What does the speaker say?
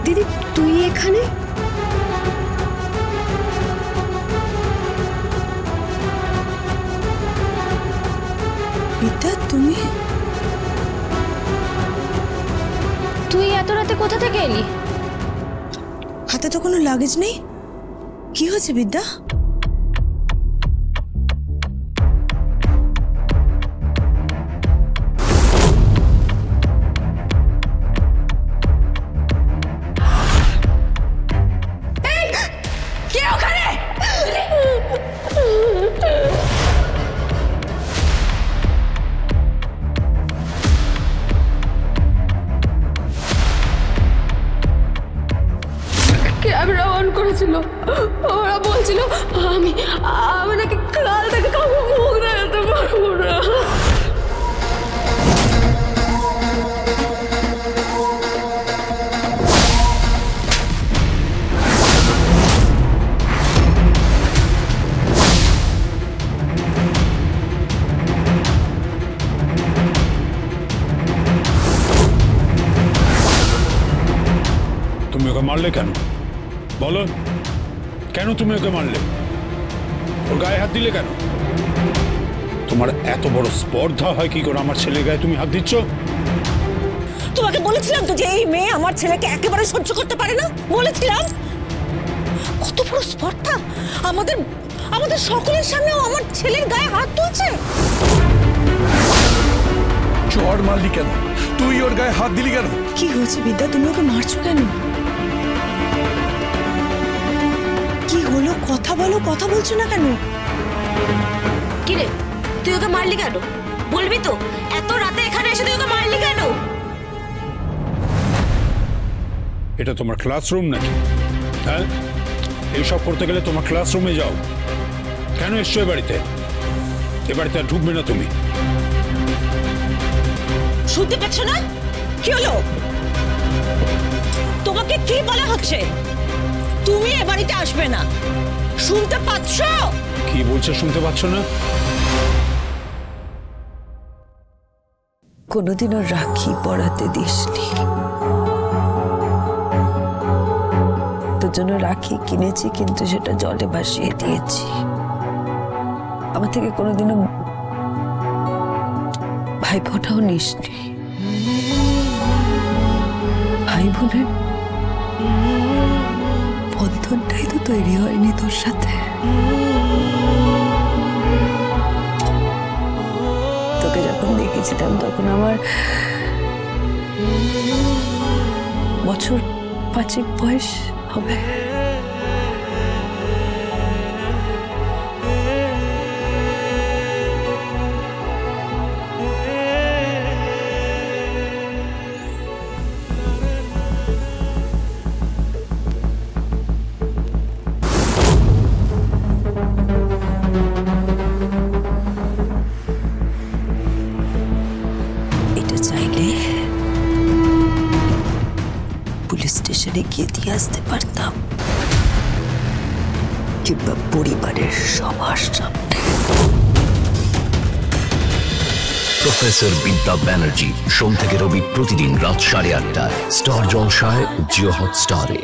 দিদি তুই এখানে? বিদ্যা তুমি এত রাতে কোথা থেকে এলি? হাতে তো কোনো লাগেজ নেই। কি হয়েছে বিদ্যা? ক্যামেরা অন করেছিল, ওরা বলছিল আমি নাকি কাল থেকে কাউকে মুখ দেখাতে পারবো না। তুমি ওকে মারলে কেন বলো? কেন তুমি ওকে মারলে? ওর গায়ে হাত দিলে কেন? তোমার এত বড় স্পর্ধা হয় কি করে আমার ছেলের গায়ে তুমি হাত দিচ্ছ? তোমাকে বলেছিলাম তো যে এই মেয়ে আমার ছেলেকে একেবারে সহ্য করতে পারে না, বলেছিলাম। কত বড় স্পর্ধা! আমাদের সকলের সামনেও আমার ছেলের গায়ে হাত তুলছে। চড় মারলি কেন? তুই ওর গায়ে হাত দিলি কেন? কি হয়েছে বিদ্যা, তুমি ওকে মারছো কেন? কি হলো? কথা বলো, কথা বলছো না কেন? কি রে, তুই ওকে মারলি কেন? বলবি তো? এত রাতে এখানে এসে তুই ওকে মারলি কেন? এটা তোমার ক্লাসরুম নাকি? হ্যাঁ, এইসব করতে গেলে তোমার ক্লাসরুমে যাও। কেন এসছো এ বাড়িতে? এ বাড়িতে আর ঢুকবে না তুমি। শুনতে পাচ্ছ না? কি হলো? তোমাকে কি বলা হচ্ছে? তুমি এ বাড়িতে আসবে না, শুনতে পাচ্ছ? কি বলছে শুনতে পাচ্ছ না? কোনোদিনও রাখি পরাতে দিসনি, তোর জন্য রাখি কিনেছি কিন্তু সেটা জলে ভাসিয়ে দিয়েছি। আমার থেকে কোনোদিনও ভাই ফোঁটাও নিসনি। ভাই বোনের বন্ধনটাই তো তৈরি হয়নি তোর সাথে। তোকে যখন দেখেছিলাম তখন আমার বছর 5 বয়স হবে। পুলিশ স্টেশনে গিয়ে দিয়ে আসতে পারতাম, কিংবা পরিবারের সবার সামনে। প্রফেসর বিদ্যা ব্যানার্জি, সোম থেকে রবি প্রতিদিন রাত 8:30টায় স্টার জলসায়, জিও হটস্টারে।